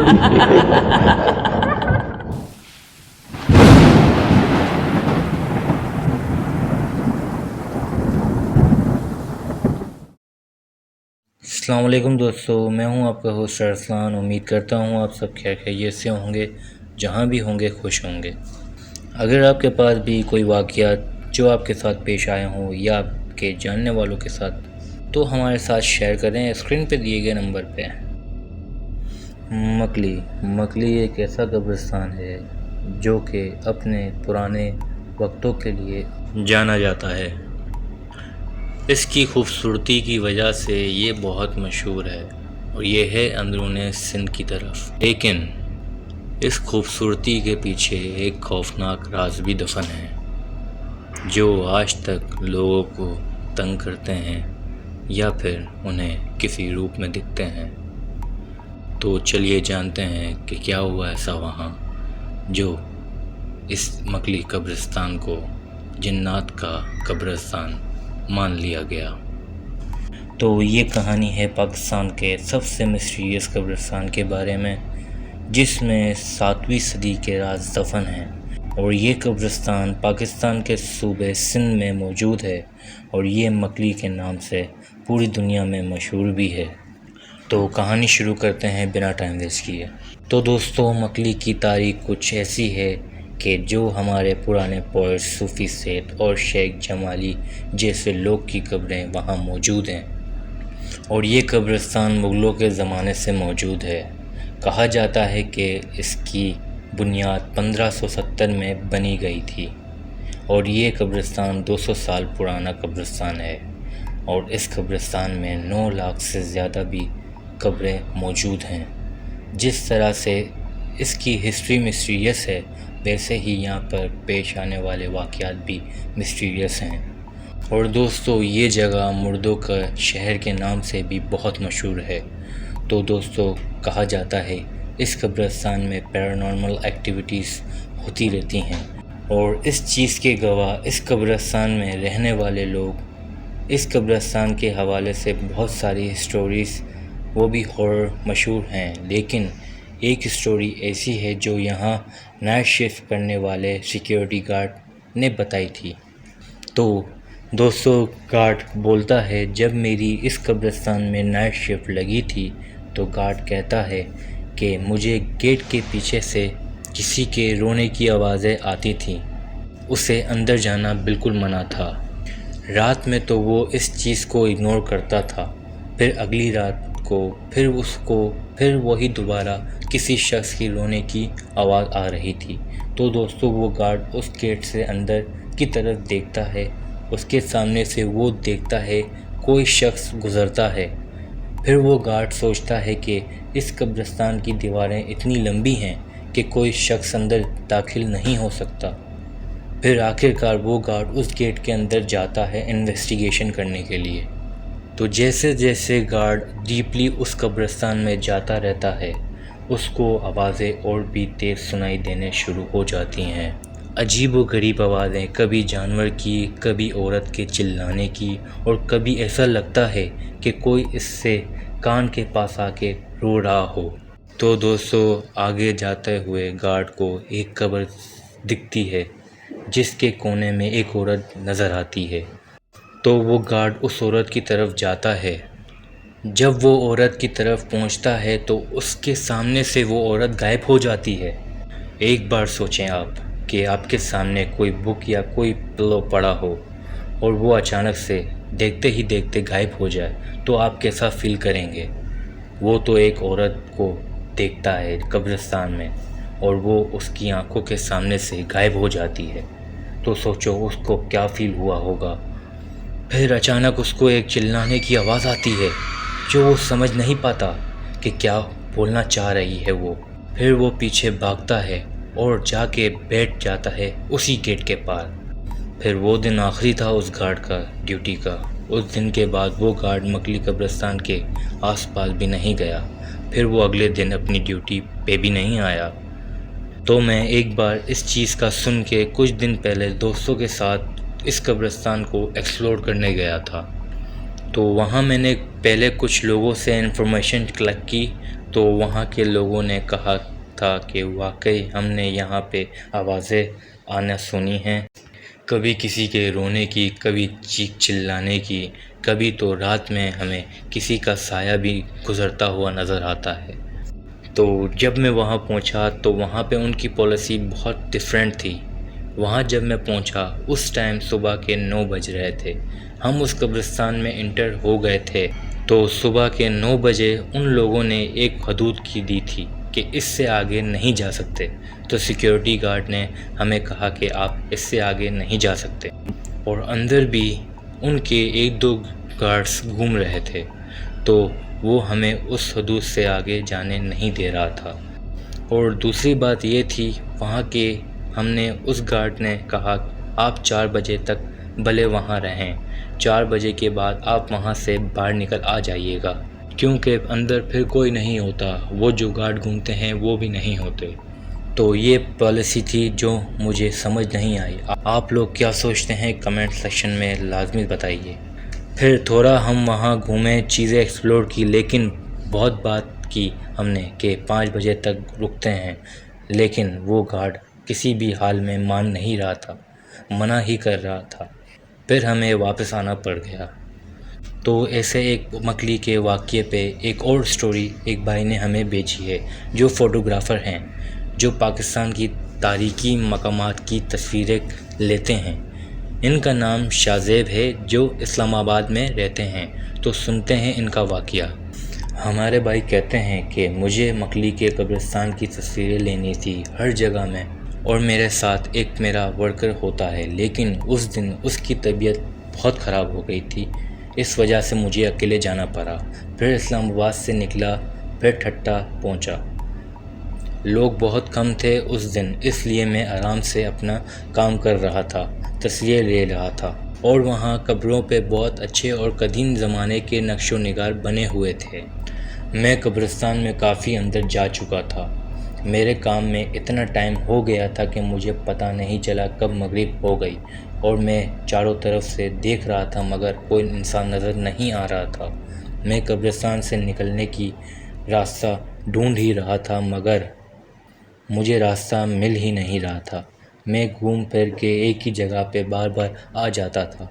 السلام علیکم دوستو، میں ہوں آپ کا ہوسٹ ارسلان۔ امید کرتا ہوں آپ سب خیریت سے ہوں گے، جہاں بھی ہوں گے خوش ہوں گے۔ اگر آپ کے پاس بھی کوئی واقعات جو آپ کے ساتھ پیش آئے ہوں یا آپ کے جاننے والوں کے ساتھ، تو ہمارے ساتھ شیئر کریں اسکرین پہ دیے گئے نمبر پہ۔ مکلی ایک ایسا قبرستان ہے جو کہ اپنے پرانے وقتوں کے لیے جانا جاتا ہے۔ اس کی خوبصورتی کی وجہ سے یہ بہت مشہور ہے اور یہ ہے اندرون سندھ کی طرف، لیکن اس خوبصورتی کے پیچھے ایک خوفناک راز بھی دفن ہے جو آج تک لوگوں کو تنگ کرتے ہیں یا پھر انہیں کسی روپ میں دکھتے ہیں۔ تو چلیے جانتے ہیں کہ کیا ہوا ایسا وہاں جو اس مکلی قبرستان کو جنات کا قبرستان مان لیا گیا۔ تو یہ کہانی ہے پاکستان کے سب سے مسٹیریس قبرستان کے بارے میں، جس میں 7ویں صدی کے راز دفن ہیں، اور یہ قبرستان پاکستان کے صوبے سندھ میں موجود ہے اور یہ مکلی کے نام سے پوری دنیا میں مشہور بھی ہے۔ تو کہانی شروع کرتے ہیں بنا ٹائم ویسٹ کیے۔ تو دوستو، مکلی کی تاریخ کچھ ایسی ہے کہ جو ہمارے پرانے پوئٹ صوفی سیٹ اور شیخ جمالی جیسے لوگ کی قبریں وہاں موجود ہیں، اور یہ قبرستان مغلوں کے زمانے سے موجود ہے۔ کہا جاتا ہے کہ اس کی بنیاد 1570 میں بنی گئی تھی، اور یہ قبرستان 200 سال پرانا قبرستان ہے، اور اس قبرستان میں 9 لاکھ سے زیادہ بھی قبریں موجود ہیں۔ جس طرح سے اس کی ہسٹری مسٹیریس ہے، ویسے ہی یہاں پر پیش آنے والے واقعات بھی مسٹیریس ہیں۔ اور دوستو، یہ جگہ مردوں کا شہر کے نام سے بھی بہت مشہور ہے۔ تو دوستو، کہا جاتا ہے اس قبرستان میں پیرانارمل ایکٹیویٹیز ہوتی رہتی ہیں، اور اس چیز کے گواہ اس قبرستان میں رہنے والے لوگ۔ اس قبرستان کے حوالے سے بہت ساری اسٹوریز وہ بھی ہارر مشہور ہیں، لیکن ایک اسٹوری ایسی ہے جو یہاں نائٹ شفٹ کرنے والے سیکیورٹی گارڈ نے بتائی تھی۔ تو دوستو، گارڈ بولتا ہے، جب میری اس قبرستان میں نائٹ شفٹ لگی تھی تو گارڈ کہتا ہے کہ مجھے گیٹ کے پیچھے سے کسی کے رونے کی آوازیں آتی تھیں۔ اسے اندر جانا بالکل منع تھا۔ رات میں تو وہ اس چیز کو اگنور کرتا تھا، پھر اگلی رات کو پھر وہی دوبارہ کسی شخص کی رونے کی آواز آ رہی تھی۔ تو دوستو، وہ گارڈ اس گیٹ سے اندر کی طرف دیکھتا ہے، اس کے سامنے سے وہ دیکھتا ہے کوئی شخص گزرتا ہے۔ پھر وہ گارڈ سوچتا ہے کہ اس قبرستان کی دیواریں اتنی لمبی ہیں کہ کوئی شخص اندر داخل نہیں ہو سکتا۔ پھر آخرکار وہ گارڈ اس گیٹ کے اندر جاتا ہے انویسٹیگیشن کرنے کے لیے۔ تو جیسے جیسے گارڈ ڈیپلی اس قبرستان میں جاتا رہتا ہے، اس کو آوازیں اور بھی تیز سنائی دینے شروع ہو جاتی ہیں۔ عجیب و غریب آوازیں، کبھی جانور کی، کبھی عورت کے چلانے کی، اور کبھی ایسا لگتا ہے کہ کوئی اس سے کان کے پاس آ کے رو رہا ہو۔ تو دوستو، آگے جاتے ہوئے گارڈ کو ایک قبر دکھتی ہے جس کے کونے میں ایک عورت نظر آتی ہے۔ تو وہ گارڈ اس عورت کی طرف جاتا ہے۔ جب وہ عورت کی طرف پہنچتا ہے تو اس کے سامنے سے وہ عورت غائب ہو جاتی ہے۔ ایک بار سوچیں آپ کہ آپ کے سامنے کوئی بک یا کوئی پلو پڑا ہو اور وہ اچانک سے دیکھتے ہی دیکھتے غائب ہو جائے، تو آپ کیسا فیل کریں گے؟ وہ تو ایک عورت کو دیکھتا ہے قبرستان میں اور وہ اس کی آنکھوں کے سامنے سے غائب ہو جاتی ہے، تو سوچو اس کو کیا فیل ہوا ہوگا۔ پھر اچانک اس کو ایک چلانے کی آواز آتی ہے جو وہ سمجھ نہیں پاتا کہ کیا بولنا چاہ رہی ہے وہ۔ پھر وہ پیچھے بھاگتا ہے اور جا کے بیٹھ جاتا ہے اسی گیٹ کے پاس۔ پھر وہ دن آخری تھا اس گارڈ کا ڈیوٹی کا۔ اس دن کے بعد وہ گارڈ مکلی قبرستان کے آس پاس بھی نہیں گیا۔ پھر وہ اگلے دن اپنی ڈیوٹی پہ بھی نہیں آیا۔ تو میں ایک بار اس چیز کا سن کے کچھ دن پہلے دوستوں کے ساتھ اس قبرستان کو ایکسپلور کرنے گیا تھا۔ تو وہاں میں نے پہلے کچھ لوگوں سے انفارمیشن کلیکٹ کی تو وہاں کے لوگوں نے کہا تھا کہ واقعی ہم نے یہاں پہ آوازیں آنا سنی ہیں، کبھی کسی کے رونے کی، کبھی چیخ چلانے کی، کبھی تو رات میں ہمیں کسی کا سایہ بھی گزرتا ہوا نظر آتا ہے۔ تو جب میں وہاں پہنچا تو وہاں پہ ان کی پالیسی بہت ڈیفرنٹ تھی۔ وہاں جب میں پہنچا اس ٹائم صبح کے 9 بج رہے تھے، ہم اس قبرستان میں انٹر ہو گئے تھے تو صبح کے 9 بجے ان لوگوں نے ایک حدود کی دی تھی کہ اس سے آگے نہیں جا سکتے، تو سیکیورٹی گارڈ نے ہمیں کہا کہ آپ اس سے آگے نہیں جا سکتے، اور اندر بھی ان کے 1-2 گارڈز گھوم رہے تھے، تو وہ ہمیں اس حدود سے آگے جانے نہیں دے رہا تھا۔ اور دوسری بات یہ تھی وہاں کے ہم نے اس گارڈ نے کہا آپ 4 بجے تک بھلے وہاں رہیں، 4 بجے کے بعد آپ وہاں سے باہر نکل آ جائیے گا، کیونکہ اندر پھر کوئی نہیں ہوتا، وہ جو گارڈ گھومتے ہیں وہ بھی نہیں ہوتے۔ تو یہ پالیسی تھی جو مجھے سمجھ نہیں آئی۔ آپ لوگ کیا سوچتے ہیں کمنٹ سیکشن میں لازمی بتائیے۔ پھر تھوڑا ہم وہاں گھومے، چیزیں ایکسپلور کی، لیکن بہت بات کی ہم نے کہ 5 بجے تک رکتے ہیں، لیکن وہ گارڈ کسی بھی حال میں مان نہیں رہا تھا، منع ہی کر رہا تھا۔ پھر ہمیں واپس آنا پڑ گیا۔ تو ایسے ایک مکلی کے واقعے پہ ایک اور سٹوری ایک بھائی نے ہمیں بھیجی ہے جو فوٹوگرافر ہیں، جو پاکستان کی تاریخی مقامات کی تصویریں لیتے ہیں۔ ان کا نام شاہ زیب ہے، جو اسلام آباد میں رہتے ہیں۔ تو سنتے ہیں ان کا واقعہ۔ ہمارے بھائی کہتے ہیں کہ مجھے مکلی کے قبرستان کی تصویریں لینی تھی ہر جگہ میں، اور میرے ساتھ ایک میرا ورکر ہوتا ہے، لیکن اس دن اس کی طبیعت بہت خراب ہو گئی تھی، اس وجہ سے مجھے اکیلے جانا پڑا۔ پھر اسلام آباد سے نکلا، پھر ٹھٹا پہنچا۔ لوگ بہت کم تھے اس دن، اس لیے میں آرام سے اپنا کام کر رہا تھا، تصویریں لے رہا تھا، اور وہاں قبروں پہ بہت اچھے اور قدیم زمانے کے نقش و نگار بنے ہوئے تھے۔ میں قبرستان میں کافی اندر جا چکا تھا۔ میرے کام میں اتنا ٹائم ہو گیا تھا کہ مجھے پتہ نہیں چلا کب مغرب ہو گئی، اور میں چاروں طرف سے دیکھ رہا تھا مگر کوئی انسان نظر نہیں آ رہا تھا۔ میں قبرستان سے نکلنے کی راستہ ڈھونڈ ہی رہا تھا مگر مجھے راستہ مل ہی نہیں رہا تھا۔ میں گھوم پھر کے ایک ہی جگہ پہ بار بار آ جاتا تھا۔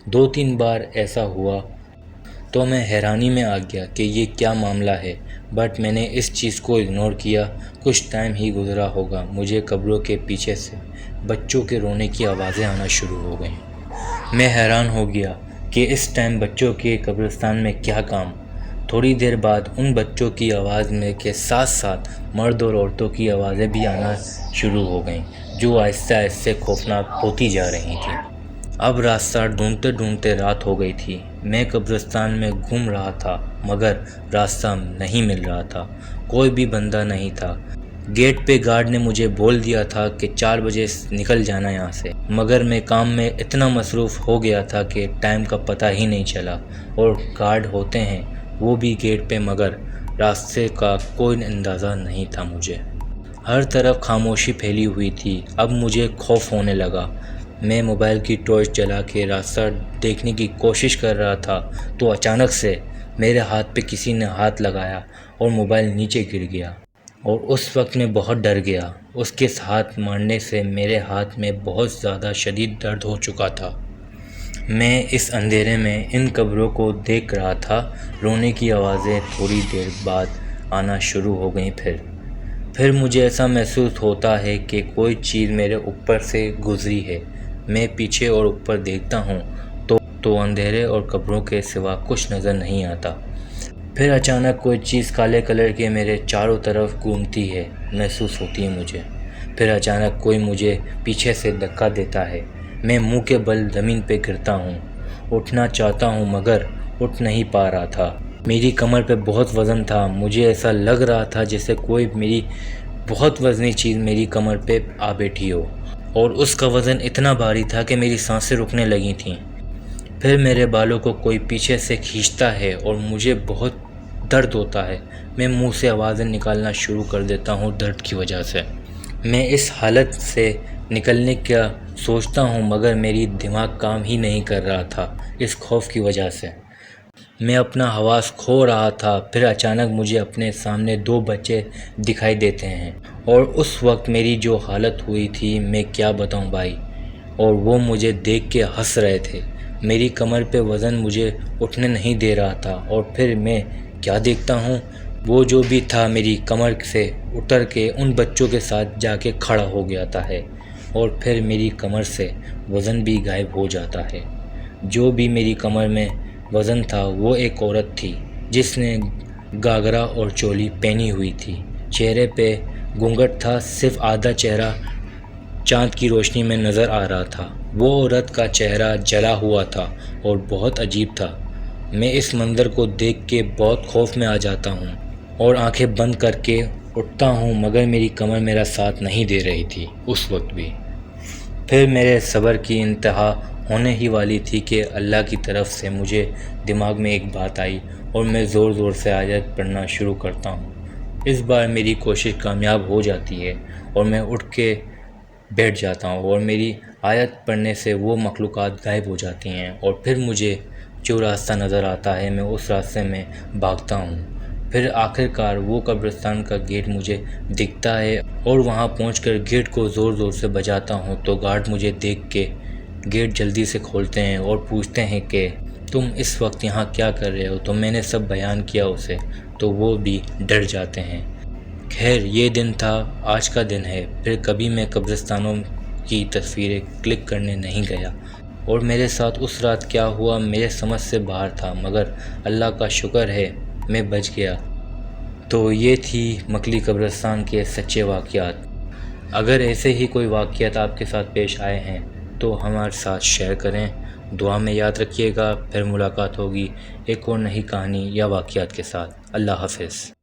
2-3 بار ایسا ہوا تو میں حیرانی میں آ گیا کہ یہ کیا معاملہ ہے، بٹ میں نے اس چیز کو اگنور کیا۔ کچھ ٹائم ہی گزرا ہوگا، مجھے قبروں کے پیچھے سے بچوں کے رونے کی آوازیں آنا شروع ہو گئیں۔ میں حیران ہو گیا کہ اس ٹائم بچوں کے قبرستان میں کیا کام۔ تھوڑی دیر بعد ان بچوں کی آواز میں کے ساتھ ساتھ مرد اور عورتوں کی آوازیں بھی آنا شروع ہو گئیں، جو آہستہ آہستہ خوفناک ہوتی جا رہی تھیں۔ اب راستہ ڈھونڈتے ڈھونڈتے رات ہو گئی تھی۔ میں قبرستان میں گھوم رہا تھا مگر راستہ نہیں مل رہا تھا، کوئی بھی بندہ نہیں تھا۔ گیٹ پہ گارڈ نے مجھے بول دیا تھا کہ 4 بجے نکل جانا یہاں سے، مگر میں کام میں اتنا مصروف ہو گیا تھا کہ ٹائم کا پتہ ہی نہیں چلا، اور گارڈ ہوتے ہیں وہ بھی گیٹ پہ، مگر راستے کا کوئی اندازہ نہیں تھا مجھے۔ ہر طرف خاموشی پھیلی ہوئی تھی۔ اب مجھے خوف ہونے لگا۔ میں موبائل کی ٹارچ جلا کے راستہ دیکھنے کی کوشش کر رہا تھا تو اچانک سے میرے ہاتھ پہ کسی نے ہاتھ لگایا اور موبائل نیچے گر گیا، اور اس وقت میں بہت ڈر گیا۔ اس کے ہاتھ مارنے سے میرے ہاتھ میں بہت زیادہ شدید درد ہو چکا تھا۔ میں اس اندھیرے میں ان قبروں کو دیکھ رہا تھا۔ رونے کی آوازیں تھوڑی دیر بعد آنا شروع ہو گئیں۔ پھر مجھے ایسا محسوس ہوتا ہے کہ کوئی چیز میرے اوپر سے گزری ہے۔ میں پیچھے اور اوپر دیکھتا ہوں تو اندھیرے اور قبروں کے سوا کچھ نظر نہیں آتا۔ پھر اچانک کوئی چیز کالے کلر کے میرے چاروں طرف گھومتی ہے محسوس ہوتی ہے مجھے۔ پھر اچانک کوئی مجھے پیچھے سے دھکا دیتا ہے۔ میں منہ کے بل زمین پہ گرتا ہوں۔ اٹھنا چاہتا ہوں مگر اٹھ نہیں پا رہا تھا۔ میری کمر پہ بہت وزن تھا۔ مجھے ایسا لگ رہا تھا جیسے کوئی میری بہت وزنی چیز میری کمر پہ آ بیٹھی ہو، اور اس کا وزن اتنا بھاری تھا کہ میری سانسیں رکنے لگی تھیں۔ پھر میرے بالوں کو کوئی پیچھے سے کھینچتا ہے اور مجھے بہت درد ہوتا ہے۔ میں منہ سے آوازیں نکالنا شروع کر دیتا ہوں درد کی وجہ سے۔ میں اس حالت سے نکلنے کا سوچتا ہوں مگر میری دماغ کام ہی نہیں کر رہا تھا اس خوف کی وجہ سے۔ میں اپنا حواس کھو رہا تھا، پھر اچانک مجھے اپنے سامنے 2 بچے دکھائی دیتے ہیں، اور اس وقت میری جو حالت ہوئی تھی میں کیا بتاؤں بھائی، اور وہ مجھے دیکھ کے ہنس رہے تھے۔ میری کمر پہ وزن مجھے اٹھنے نہیں دے رہا تھا، اور پھر میں کیا دیکھتا ہوں، وہ جو بھی تھا میری کمر سے اتر کے ان بچوں کے ساتھ جا کے کھڑا ہو جاتا ہے، اور پھر میری کمر سے وزن بھی غائب ہو جاتا ہے۔ جو بھی میری کمر میں وزن تھا وہ ایک عورت تھی جس نے گھاگھرا اور چولی پہنی ہوئی تھی، چہرے پہ گھونگھٹ تھا، صرف آدھا چہرہ چاند کی روشنی میں نظر آ رہا تھا۔ وہ عورت کا چہرہ جلا ہوا تھا اور بہت عجیب تھا۔ میں اس منظر کو دیکھ کے بہت خوف میں آ جاتا ہوں اور آنکھیں بند کر کے اٹھتا ہوں، مگر میری کمر میرا ساتھ نہیں دے رہی تھی اس وقت بھی۔ پھر میرے صبر کی انتہا ہونے ہی والی تھی کہ اللہ کی طرف سے مجھے دماغ میں ایک بات آئی اور میں زور زور سے آیت پڑھنا شروع کرتا ہوں۔ اس بار میری کوشش کامیاب ہو جاتی ہے اور میں اٹھ کے بیٹھ جاتا ہوں، اور میری آیت پڑھنے سے وہ مخلوقات غائب ہو جاتی ہیں، اور پھر مجھے جو راستہ نظر آتا ہے میں اس راستے میں بھاگتا ہوں۔ پھر آخرکار وہ قبرستان کا گیٹ مجھے دکھتا ہے، اور وہاں پہنچ کر گیٹ کو زور زور سے بجاتا ہوں تو گارڈ مجھے دیکھ کے گیٹ جلدی سے کھولتے ہیں اور پوچھتے ہیں کہ تم اس وقت یہاں کیا کر رہے ہو، تو میں نے سب بیان کیا اسے، تو وہ بھی ڈر جاتے ہیں۔ خیر یہ دن تھا، آج کا دن ہے۔ پھر کبھی میں قبرستانوں کی تصویریں کلک کرنے نہیں گیا، اور میرے ساتھ اس رات کیا ہوا میرے سمجھ سے باہر تھا، مگر اللہ کا شکر ہے میں بچ گیا۔ تو یہ تھی مکلی قبرستان کے سچے واقعات۔ اگر ایسے ہی کوئی واقعات آپ کے ساتھ پیش آئے ہیں تو ہمارے ساتھ شیئر کریں، دعا میں یاد رکھیے گا۔ پھر ملاقات ہوگی ایک اور نئی کہانی یا واقعات کے ساتھ۔ اللہ حافظ۔